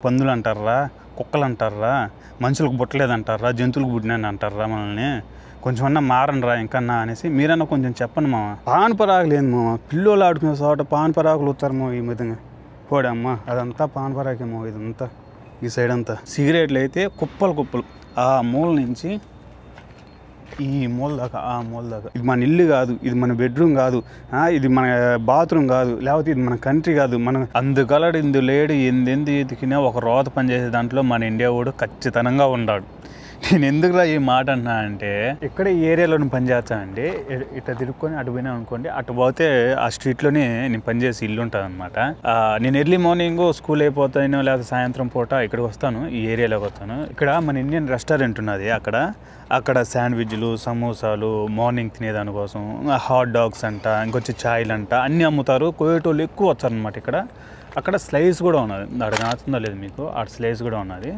పందులు అంటారా, కుక్కలు అంటారా, మనుషులకు పుట్టలేదంటారా, జంతువులకు పుట్టినాను అంటారా మనల్ని. కొంచెమన్నా మారనరా ఇంకన్నా అనేసి మీరన్నా కొంచెం చెప్పండి మామ. పాన్ పరాగు లేదు మామ. పిల్లోళ్ళు ఆడుకునే చోట పాన్ పరాగులు వచ్చారు మామ. ఈ విధంగా పోడమ్మా అదంతా పాన్ పరాగేమో. ఇదంతా ఈ సైడ్ అంతా సిగరెట్లు అయితే కుప్పలు కుప్పలు. ఆ మూల నుంచి ఈ మూల దాకా, ఆ మూల దాకా. ఇది మన ఇల్లు కాదు, ఇది మన బెడ్రూమ్ కాదు, ఇది మన బాత్రూమ్ కాదు, లేకపోతే ఇది మన కంట్రీ కాదు. మనం అందుకలడు ఇందు లేడు ఎందెందు ఎదికినా ఒక రోత పనిచేసే దాంట్లో మన ఇండియా వాడు ఖచ్చితంగా ఉన్నాడు. నేను ఎందుకురా ఈ మాట అన్నా అంటే, ఇక్కడ ఈ ఏరియాలోనే పనిచేస్తానండి. ఇట్లా తిరుక్కొని అటు పోయినా అనుకోండి, అటు పోతే ఆ స్ట్రీట్లోనే నేను పనిచేసి ఇల్లు ఉంటుంది అనమాట. నేను ఎర్లీ మార్నింగ్ స్కూల్ అయిపోతాను, లేకపోతే సాయంత్రం పూట ఇక్కడికి వస్తాను, ఈ ఏరియాలోకి వస్తాను. ఇక్కడ మన ఇండియన్ రెస్టారెంట్ ఉన్నది. అక్కడ శాండ్విచ్లు, సమోసాలు, మార్నింగ్ తినేదానికోసం హాట్ డాగ్స్ అంట, ఇంకొచ్చి ఛాయ్లు అంట అన్నీ అమ్ముతారు. కోయేటోళ్ళు ఎక్కువ వచ్చారనమాట ఇక్కడ. అక్కడ స్లైస్ కూడా ఉన్నది, అక్కడ నచ్చుతుందో లేదు మీకు, ఆ స్లైస్ కూడా ఉన్నది.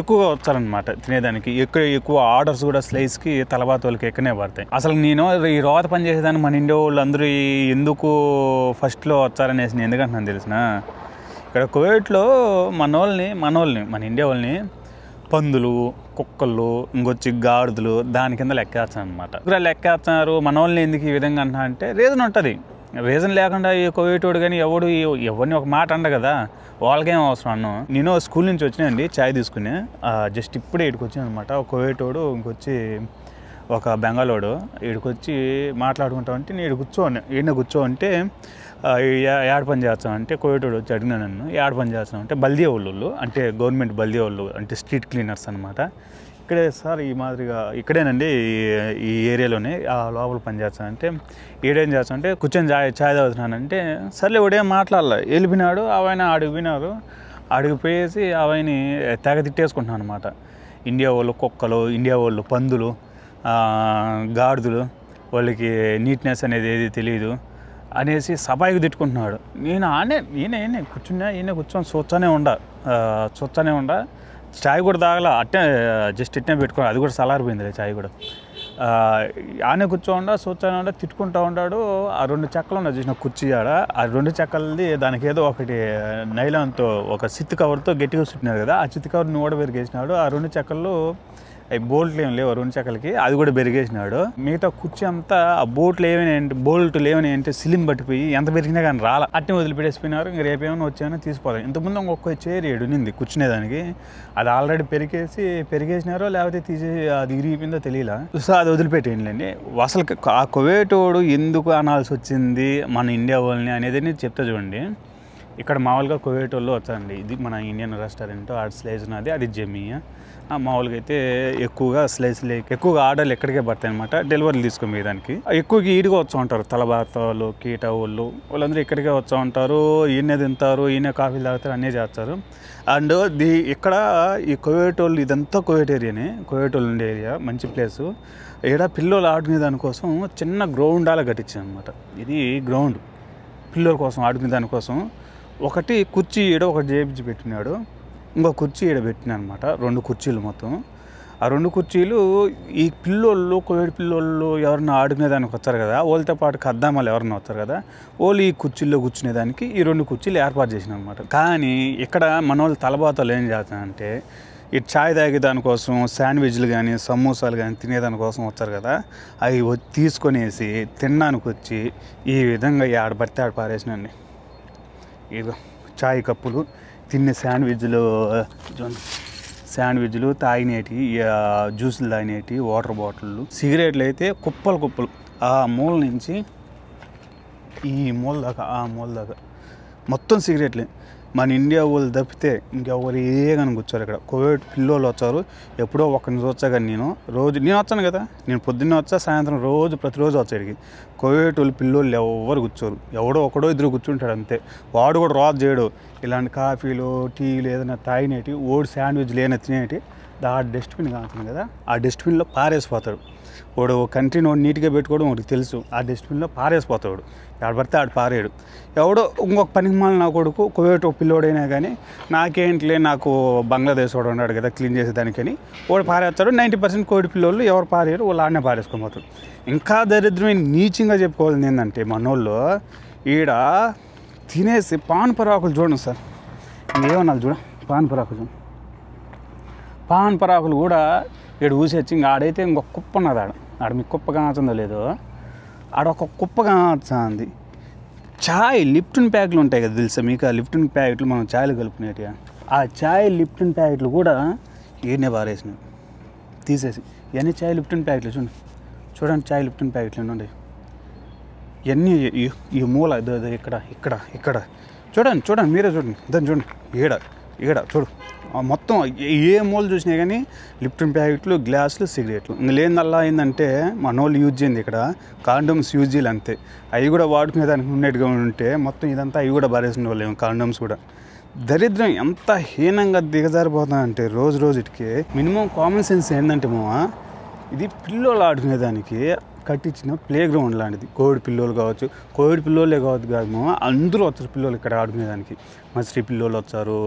ఎక్కువగా వచ్చారనమాట తినేదానికి. ఎక్కువ ఆర్డర్స్ కూడా స్లైస్కి తలబాత వాళ్ళకి ఎక్కనే పడతాయి. అసలు నేను ఈ రోత పని చేసేదాన్ని మన ఇండియా వాళ్ళు అందరూ ఎందుకు ఫస్ట్లో వచ్చారనేసి నేను ఎందుకంటున్నాను తెలిసిన, ఇక్కడ కువైట్లో మన ఇండియా వాళ్ళని పందులు, కుక్కలు, ఇంకొచ్చి గాడిదలు దాని కింద లెక్కేస్తాను అనమాట. ఇక్కడ లెక్కేస్తున్నారు. మన వాళ్ళని ఎందుకు ఈ విధంగా అంటున్నా అంటే రీజన్ ఉంటుంది. రీజన్ లేకుండా ఈ కోవిటోడు కానీ ఎవరిని ఒక మాట అండ కదా, వాళ్ళకేం అవసరం అన్నాను. నేను స్కూల్ నుంచి వచ్చినాయండి చాయ్ తీసుకుని, జస్ట్ ఇప్పుడే ఇక్కడికి వచ్చాను అనమాట. ఒక కోవిటోడు ఇంకొచ్చి ఒక బెంగాలోడు ఇక్కడికి మాట్లాడుకుంటామంటే నేను కూర్చో అంటే యాడ్ పని చేస్తామంటే కోవిటోడు వచ్చి అడిగినా నన్ను, యాడ్ పని చేస్తామంటే బల్దియా వాళ్ళు, అంటే గవర్నమెంట్ బల్దియా వాళ్ళు, అంటే స్ట్రీట్ క్లీనర్స్ అనమాట. ఇక్కడే సార్ ఈ మాదిరిగా ఇక్కడేనండి ఈ ఏరియాలోనే లోపల పని చేస్తానంటే, ఏడేం చేస్తానంటే కూర్చొని చాయ్ తాగుతున్నానంటే, సర్లే ఒకడేం మాట్లాడాల వెళ్ళిపోయినాడు. ఆయన అడిగిపోయినారు. అడిగిపోయేసి అవన్నీ తెగ తిట్టేసుకుంటున్నాను అనమాట. ఇండియా వాళ్ళు కుక్కలు, ఇండియా వాళ్ళు పందులు, గాడిదలు, వాళ్ళకి నీట్నెస్ అనేది ఏది తెలియదు అనేసి సబాయికి తిట్టుకుంటున్నాడు. ఈయన కూర్చొని చూస్తూనే ఉండ చాయ్ కూడా తాగల, అట్టే జస్ట్ ఇట్నే పెట్టుకున్నాడు. అది కూడా సలారిపోయింది చాయ్ కూడా. ఆనే చూస్తూనే తిట్టుకుంటూ ఉంటాడు. ఆ 2 చెక్కలు ఉన్నాయి చూసిన కుర్చీ ఆడ, ఆ 2 చెక్కలది దానికి ఏదో ఒకటి నైలాన్తో ఒక సిత్ కవర్తో గట్టిగా చుట్టినారు కదా, ఆ సిత్ కవర్ని కూడా పెరిగేసినాడు. ఆ 2 చెక్కలు బోల్ట్లు ఏమి లేవు 2 చెక్కలకి, అది కూడా పెరిగేసినాడు. మిగతా కుర్చీ అంతా ఆ బోల్ట్ లేవని అంటే సిలిం పట్టిపోయి ఎంత పెరిగినా కానీ రాలా, అట్నే వదిలిపెట్టేసిపోయినారు. ఇంక రేపేమైనా వచ్చామని తీసిపోతాం. ఇంతకుముందు ఇంకొక చైర్ ఏడునింది కూర్చునేదానికి, అది ఆల్రెడీ పెరిగేసినారో లేకపోతే అది ఇరిగిపోయిందో తెలియలా. సో అది వదిలిపెట్టేయండి. అసలు ఆ కువైటోడు ఎందుకు అనాల్సి వచ్చింది మన ఇండియా వాళ్ళని అనేది నేను చెప్తా చూడండి. ఇక్కడ మామూలుగా కువైట్ వాళ్ళు వచ్చారండి. ఇది మన ఇండియన్ రెస్టారెంట్, ఆడ స్లైస్ ఉన్నది, అది జమియా. మామూలుగా అయితే ఎక్కువగా ఆర్డర్లు ఎక్కడికే పడతాయి అనమాట. డెలివరీలు తీసుకునే దానికి ఎక్కువగా ఈడిగా వచ్చా ఉంటారు. తలబాతలు, కీటా వాళ్ళందరూ ఇక్కడికే వచ్చా ఉంటారు. ఈయనే తింటారు, ఈయనే కాఫీలు తాగుతారు, అన్నీ చేస్తారు. అండ్ ఇక్కడ ఈ కువైట్ వాళ్ళు, ఇదంతా కువైట్ ఏరియానే, కువైట్ వాళ్ళు ఉండే ఏరియా, మంచి ప్లేసు. ఇక్కడ పిల్లలు ఆడుకునే దానికోసం చిన్న గ్రౌండ్ అలా కట్టించారు అనమాట. ఇది గ్రౌండ్ పిల్లల కోసం ఆడుకునే దానికోసం. ఒకటి కుర్చీ ఒకటి చేపించి పెట్టినాడు, ఇంకో కుర్చీ పెట్టినా అనమాట. 2 కుర్చీలు మొత్తం. ఆ 2 కుర్చీలు ఈ పిల్లోళ్ళు, కోవిడ్ పిల్లోళ్ళు ఎవరన్నా ఆడుకునేదానికి వచ్చారు కదా, వాళ్ళతో పాటు కద్దామాలు ఎవరన్నా వచ్చారు కదా, వాళ్ళు ఈ కుర్చీల్లో కూర్చునేదానికి ఈ 2 కుర్చీలు ఏర్పాటు చేసినారు అనమాట. కానీ ఇక్కడ మన వాళ్ళు తలబాతలు ఏం చేస్తారంటే, ఈ చాయ్ తాగే దానికోసం శాండ్విచ్లు కానీ సమోసాలు కానీ తినేదానికోసం వచ్చారు కదా, అవి తీసుకొనేసి తినడానికి వచ్చి ఈ విధంగా ఆడ పడితే ఆడ పారేసినండి. ఇదిగో చాయ్ కప్పులు, తినే శాండ్విచ్లు, తాగినేటి జ్యూసులు తాగినేటి, వాటర్ బాటిళ్ళు, సిగరెట్లు అయితే కుప్పలు కుప్పలు. ఆ మూల నుంచి ఈ మూల దాకా, ఆ మూల దాకా మొత్తం సిగరెట్లే. మన ఇండియా వాళ్ళు తప్పితే ఇంకెవరు కానీ కూర్చోరు ఇక్కడ. కోవిడ్ పిల్లోళ్ళు వచ్చారు. ఎప్పుడో ఒకరిని చూసా కానీ నేను వచ్చాను కదా, నేను పొద్దున్నే వచ్చా, సాయంత్రం ప్రతిరోజు వచ్చాడికి. కోవిడ్ వాళ్ళు పిల్లోళ్ళు ఎవరు కూర్చోరు. ఒకడో ఇద్దరు కూర్చుంటాడు అంతే. వాడు కూడా రాజు చేయడు. ఇలాంటి కాఫీలు, టీలు ఏదైనా తాగినేటి, శాండ్విచ్లు ఏదైనా తినేటి ఆ డస్ట్బిన్ కావుతుంది కదా, ఆ డస్ట్బిన్లో పారేసిపోతాడు. వాడు కంట్రీని నీట్గా పెట్టుకోవడం వాడికి తెలుసు. ఆ డస్ట్బిన్లో పారేసిపోతాడు. ఆడ పడితే ఆడు పారేయడు. ఎవడో ఇంకొక పనికి మాల నా కొడుకు కోవిడ్ పిల్లోడైనా కానీ, నాకేంటిలే, నాకు బంగ్లాదేశ్ వాడు ఉన్నాడు కదా క్లీన్ చేసేదానికని వాడు పారేస్తాడు. 90% కోవిడ్ పిల్లోళ్ళు ఎవరు పారేయరు, వాళ్ళు ఆడనే పారేసుకోబోతారు. ఇంకా దరిద్రమైన నీచంగా చెప్పుకోవాల్సింది ఏంటంటే, మనోళ్ళు ఈడ తినేసి పాన్ పరాకులు చూడండి సార్, ఏమన్నా చూడ పాన్ పరాకులు కూడా ఇక్కడ ఊసేచ్చి ఇంకా ఆడైతే ఇంకొక కుప్ప ఉన్నది ఆడ మీకు కుప్ప కాచుందో లేదో ఆడ ఒక కుప్ప కాచుంది. చాయ్ లిప్టన్ ప్యాకెట్లు ఉంటాయి కదా తెలుసా మీకు? ఆ లిప్టన్ ప్యాకెట్లు మనం చాయ్లు కలుపుకునేటివి, ఆ చాయ్ లిప్టన్ ప్యాకెట్లు కూడా ఈడనే బారేసినాయి తీసేసి. ఇవన్నీ చాయ్ లిప్టన్ ప్యాకెట్లు చూడండి చాయ్ లిప్టన్ ప్యాకెట్లు ఉన్నాయి ఇవన్నీ. ఈ మూల ఇక్కడ చూడండి మీరే చూడండి, దాన్ని చూడండి ఈడ చూడు మొత్తం ఏ మూల చూసినా కానీ లిప్టన్ ప్యాకెట్లు, గ్లాసులు, సిగరెట్లు. ఇంకా లేనిదల్లా ఏంటంటే మన వాళ్ళు యూజ్ చేయండి ఇక్కడ కాండమ్స్ యూజ్ చేయాలి అంతే. అవి కూడా వాడుకునే దానికి ఉన్నట్టుగా ఉంటే మొత్తం ఇదంతా అవి కూడా బారేసిన వాళ్ళు కాండమ్స్ కూడా. దరిద్రం ఎంత హీనంగా దిగజారిపోతుందంటే రోజుకి మినిమం కామన్ సెన్స్ ఏంటంటే ఇది పిల్లోళ్ళు ఆడుకునేదానికి కట్టించిన ప్లే గ్రౌండ్ లాంటిది. కోవిడ్ పిల్లోలు కావచ్చు, కోవిడ్ పిల్లోలే కాదు అందరూ వచ్చారు పిల్లోలు ఇక్కడ ఆడుకునేదానికి. మస్ట్రీ పిల్లోళ్ళు వచ్చారు,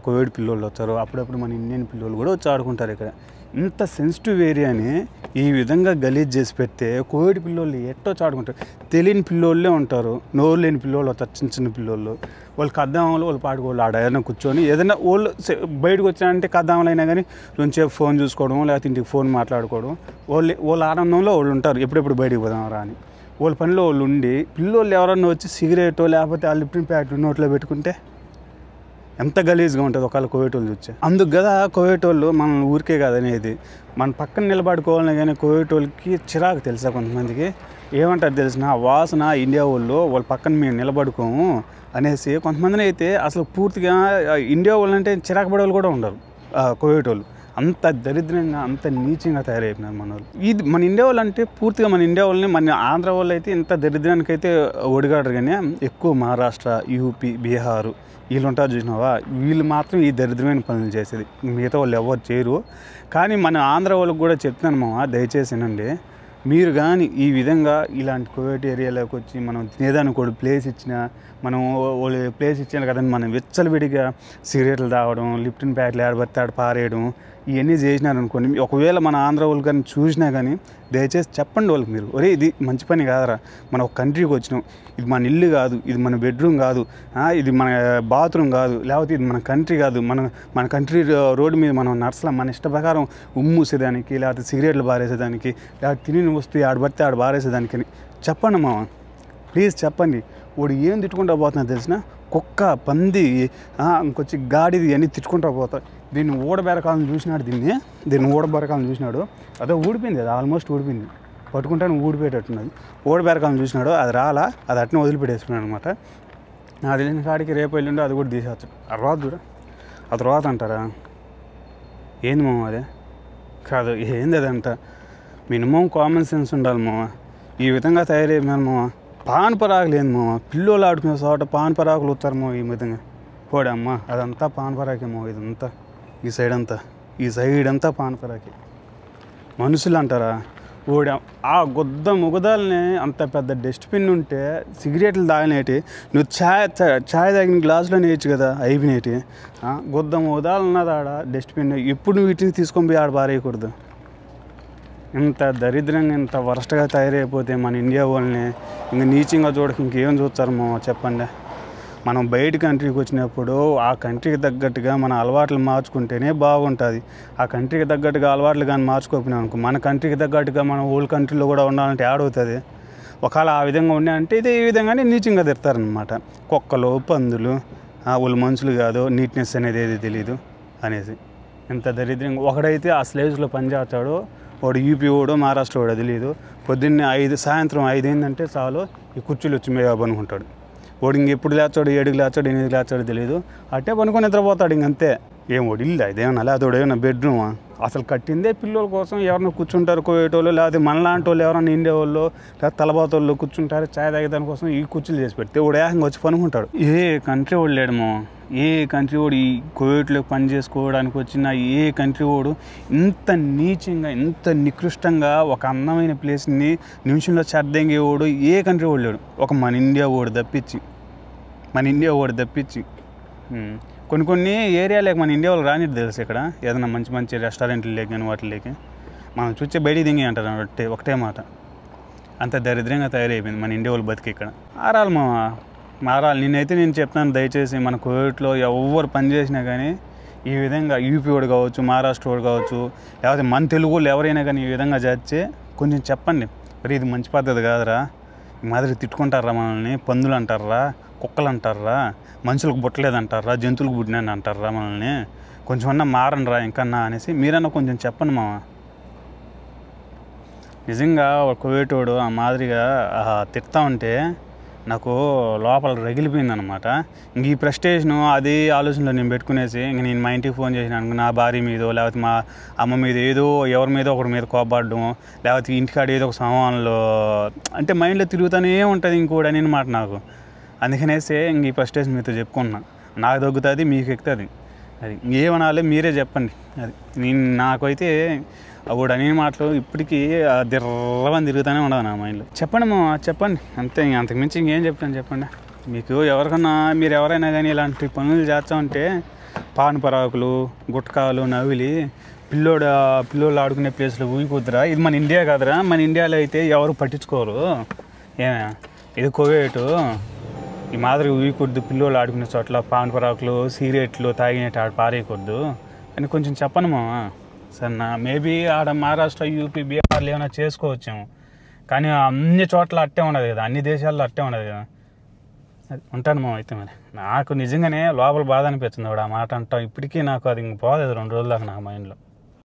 కోవిడ్ పిల్లోళ్ళు వచ్చారు, అప్పుడప్పుడు మన ఇండియన్ పిల్లోలు కూడా వచ్చి ఆడుకుంటారు ఇక్కడ. ఇంత సెన్సిటివ్ ఏరియాని ఈ విధంగా గలీజ్ చేసి పెడితే కోవిడ్ పిల్లోళ్ళు ఎట్టొచ్చి ఆడుకుంటారు. తెలియని పిల్లోళ్ళే ఉంటారు, నోరు లేని పిల్లోళ్ళు వస్తారు, చిన్న పిల్లోళ్ళు. వాళ్ళు కద్దామలు వాళ్ళు పాడుకోవాలి ఆడ ఏదైనా కూర్చొని ఏదైనా వాళ్ళు బయటకు వచ్చారంటే కద్దామలు అయినా కానీ కొంచెంసేపు ఫోన్ చూసుకోవడం, లేకపోతే ఇంటికి ఫోన్ మాట్లాడుకోవడం. వాళ్ళ ఆనందంలో వాళ్ళు ఉంటారు, ఎప్పుడెప్పుడు బయటికి పోదామరా అని. వాళ్ళ పనిలో వాళ్ళు ఉండి పిల్లోళ్ళు ఎవరన్నా వచ్చి సిగరెటో లేకపోతే ఆ లిప్టన్ ప్యాకెట్ నోట్లో పెట్టుకుంటే ఎంత గలీజ్గా ఉంటుంది ఒకవేళ కోవిడ్ వాళ్ళు చూస్తే. అందుకు కదా కోవిడ్ వాళ్ళు మన ఊరికే కాదనేది, మన పక్కన నిలబడుకోవాలని. కానీ కోవిడ్ వాళ్ళకి చిరాకు తెలుసా కొంతమందికి ఏమంటారు తెలిసిన వాసన ఇండియా వాళ్ళ పక్కన మేము నిలబడుకోము అనేసి. కొంతమందిని అయితే అసలు పూర్తిగా ఇండియా వాళ్ళంటే చిరాకు పడే వాళ్ళు కూడా ఉండరు కోవిడ్ వాళ్ళు. అంత దరిద్రంగా అంత నీచంగా తయారైపోయినారు మన వాళ్ళు. ఇది మన ఇండియా వాళ్ళు అంటే పూర్తిగా మన ఇండియా వాళ్ళని, మన ఆంధ్ర వాళ్ళు అయితే ఇంత దరిద్రానికి అయితే ఒడిగాడరు. కానీ ఎక్కువ మహారాష్ట్ర, యూపీ, బీహారు వీళ్ళు ఉంటారు చూసినావా, వీళ్ళు మాత్రం ఈ దరిద్రమైన పనులు చేసేది. మిగతా వాళ్ళు ఎవరు చేయరు. కానీ మన ఆంధ్ర వాళ్ళకి కూడా చెప్తున్నాను దయచేసి వినండి. మీరు కానీ ఈ విధంగా ఇలాంటి కోవిడ్ ఏరియాలోకి వచ్చి మనం తినేదానికి కూడా ప్లేస్ ఇచ్చినా, మనం ప్లేస్ ఇచ్చాను కదండి, మనం విచ్చలవిడిగా సిగరెట్లు తాగడం, లిప్టన్ ప్యాకెట్లు ఆడబడితే ఆడ పారేయడం ఇవన్నీ చేసినారనుకోండి. ఒకవేళ మన ఆంధ్ర వాళ్ళు కానీ చూసినా కానీ దయచేసి చెప్పండి వాళ్ళకి, మీరు ఒరే ఇది మంచి పని కాదరా, మనం ఒక కంట్రీకి వచ్చినాం, ఇది మన ఇల్లు కాదు, ఇది మన బెడ్రూమ్ కాదు, ఇది మన బాత్రూమ్ కాదు, లేకపోతే ఇది మన కంట్రీ కాదు, మన కంట్రీ రోడ్డు మీద మనం నర్సలా మన ఇష్ట ప్రకారం ఉమ్మూసేదానికి, లేకపోతే సిగరెట్లు బారేసేదానికి, లేకపోతే తిని వస్తే ఆడబడితే ఆడ బారేసేదానికి అని చెప్పండి ప్లీజ్ చెప్పండి. వాడు ఏం తిట్టుకుంటా పోతున్నా తెలిసిన, కుక్క, పంది, ఇంకొచ్చి గాడిది అన్నీ తిట్టుకుంటా పోతాయి. దీన్ని ఊడబెరకాలను చూసినాడు, దీన్ని ఊడబెరకాలను చూసినాడు, అదే ఊడిపోయింది, అది ఆల్మోస్ట్ ఊడిపోయింది, పట్టుకుంటాను ఊడిపోయేటట్టున్నది. ఊడబెరకాలను చూసినాడు, అది రాలా, అది అట్నే వదిలిపెట్టేసుకున్నాడు అనమాట. అది తెలిసిన కాడికి రేపు వెళ్ళిండో అది కూడా తీసేస్తాడు. ఆ తర్వాత అంటారా ఏంది అదే కాదు, ఏంది అదంట. మినిమం కామన్ సెన్స్ ఉండాలి ఈ విధంగా తయారైపోయినాను పాన్ పరాకులు ఏంది పిల్లోళ్ళు ఆడుకునే చోట పాన్ పరాకులు వచ్చారు ఈ విధంగా పోడమ్మా. అదంతా పాన్ పరాకేమో, ఇదంతా ఈ సైడ్ అంతా పాన్ పరాకి. మనుషులు అంటారా ఆ ముగదాలని అంత పెద్ద డస్ట్బిన్ ఉంటే సిగరెట్లు తాగినేటి, నువ్వు ఛాయ్ తాగిన గ్లాసులో నేర్చు కదా అయిపోయినేటి. ముగదాలు ఉన్నది ఆడ డస్ట్బిన్, ఎప్పుడు నువ్వు వీటిని తీసుకొని పోయి ఆడ పారేయకూడదు. ఇంత దరిద్రంగా ఇంత వరస్ట్గా తయారైపోతే మన ఇండియా వాళ్ళని ఇంక నీచంగా చూడక ఇంకేం చూస్తారు చెప్పండి. మనం బయట కంట్రీకి వచ్చినప్పుడు ఆ కంట్రీకి తగ్గట్టుగా మన అలవాట్లు మార్చుకుంటేనే బాగుంటుంది. ఆ కంట్రీకి తగ్గట్టుగా అలవాట్లు కానీ మార్చుకోకపోయినా అనుకో, మన కంట్రీకి తగ్గట్టుగా మన ఓల్డ్ కంట్రీలో కూడా ఉండాలంటే ఆడవుతుంది. ఒకవేళ ఆ విధంగా ఉండే ఇది ఈ విధంగానే నీచంగా తిడతారనమాట. కుక్కలు, పందులు, వాళ్ళు మనుషులు కాదు, నీట్నెస్ అనేది ఏది తెలీదు అనేసి. ఇంత దరిద్రంగా ఒకడైతే ఆ స్లేజ్లో పనిచేస్తాడు, వాడు యూపీ వాడు, మహారాష్ట్ర వాడు తెలియదు. పొద్దున్నే సాయంత్రం 5 అయిందంటే చాలు ఈ కుర్చీలు వచ్చి పనుకుంటాడు. వాడు ఇంకెప్పుడు లేచాడు, 7కి లేచాడు, 8కి లేచాడు తెలియదు, అట్టే పనుకొని నిద్రపోతాడు. ఇంకంతే. ఏం వాడు ఇల్లు ఇదేమన్నా, లేకపోతే ఏమన్నా బెడ్రూమా? అసలు కట్టిందే పిల్లల కోసం. ఎవరైనా కూర్చుంటారు కోయేటోళ్ళు, లేకపోతే మనలాంటి వాళ్ళు ఎవరైనా ఇండే వాళ్ళు, లేకపోతే తలబాత వాళ్ళు కూర్చుంటారు చాయ్ తాగేదాని కోసం ఈ కుర్చీలు చేసి పెడితే వాడు ఏకంగా వచ్చి పనుకుంటాడు. ఏ కంట్రీ వాడు లేడమో, ఏ కంట్రీ వాడు ఈ కోవిడ్లో పని చేసుకోవడానికి వచ్చిన ఏ కంట్రీ వాడు ఇంత నీచంగా ఇంత నికృష్టంగా ఒక అందమైన ప్లేస్ని నిమిషంలో చెడ్డంగేవాడు ఏ కంట్రీ వాడు లేడు. ఒక మన ఇండియా వాడు తప్పించి కొన్ని ఏరియాలోకి మన ఇండియా వాళ్ళు రానిది తెలుసు. ఇక్కడ ఏదైనా మంచి రెస్టారెంట్లు లేక కానీ వాటిలోకి మనం చూసే బయటికి దింగి అంటారు ఒకటే మాట. అంత దరిద్రంగా తయారైపోయింది మన ఇండియా వాళ్ళు బతికి. ఇక్కడ ఆరాలి మారాలి. నేనైతే నేను చెప్తాను, దయచేసి మన కోవిడ్లో ఎవరు పని చేసినా కానీ ఈ విధంగా యూపీ వాడు కావచ్చు, మహారాష్ట్ర వాడు కావచ్చు, లేకపోతే మన తెలుగు వాళ్ళు ఎవరైనా కానీ ఈ విధంగా చేస్తే కొంచెం చెప్పండి. మరి ఇది మంచి పద్ధతి కాదురా, ఈ మాదిరి తిట్టుకుంటారా మనల్ని, పందులు అంటారా, కుక్కలు అంటారా, మనుషులకు బుట్టలేదంటారా, జంతువులకు బుట్టినని అంటారా మనల్ని, కొంచెం అన్నా మారండి రా ఇంకన్నా అనేసి మీరన్నా కొంచెం చెప్పండి మామ. నిజంగా కోవేటోడు ఆ మాదిరిగా తిడతా ఉంటే నాకు లోపల రగిలిపోయిందనమాట. ఇంక ఈ ప్రెస్టేషను అది ఆలోచనలో నేను పెట్టుకునేసి ఇంక నేను మా ఇంటికి ఫోన్ చేసినాను, నా భార్య మీదో లేకపోతే మా అమ్మ మీద ఏదో ఎవరి మీద ఒకటి మీద కోపడడం, లేకపోతే ఇంటికాడ ఏదో ఒక సామాన్లు అంటే మైండ్లో తిరుగుతూనే ఉంటుంది ఇంకోటి అని మాట నాకు. అందుకనేసి ఇంక ఈ ప్రెస్టేషన్ మీతో చెప్పుకున్నా. నాకు తగ్గుతుంది, మీకు ఎక్కుతుంది. అది ఏమనాలి మీరే చెప్పండి. అది నేను నాకైతే అప్పుడు అనే మాటలు ఇప్పటికీ దిర్రవని తిరుగుతూనే ఉండదు నా మైండ్లో. చెప్పండి మా చెప్పండి అంతే, అంతకుమించి ఇంకేం చెప్తాను చెప్పండి. మీకు ఎవరికన్నా మీరు ఎవరైనా కానీ ఇలాంటి పనులు చేస్తామంటే పాన్ పరాకులు, గుట్కాలు, నవిలి పిల్లోళ్ళు ఆడుకునే ప్లేస్లో ఊగిపోద్దురా. ఇది మన ఇండియా కాదురా, మన ఇండియాలో అయితే ఎవరు పట్టించుకోరు. ఏమే ఇది కోవేటు, ఈ మాదిరి ఊయకూడదు, పిల్లోళ్ళు ఆడుకునే చోట్ల పాన్ పరాకులు, సిగరెట్లు తాగినట్టు ఆడ పారేయకూడదు అని కొంచెం చెప్పను మామ. సరేనా, మేబీ ఆడ మహారాష్ట్ర, యూపీ, బీహార్లు ఏమైనా చేసుకోవచ్చాము, కానీ అన్ని చోట్ల అట్టే ఉండదు కదా, అన్ని దేశాల్లో అట్టే ఉండదు కదా. అది ఉంటాను మామ. అయితే మరి నాకు నిజంగానే లోపల బాధ అనిపిస్తుంది ఆ మాట అంటాం. ఇప్పటికీ నాకు అది ఇంక పోలేదు 2 రోజుల దాకా నా మైండ్లో.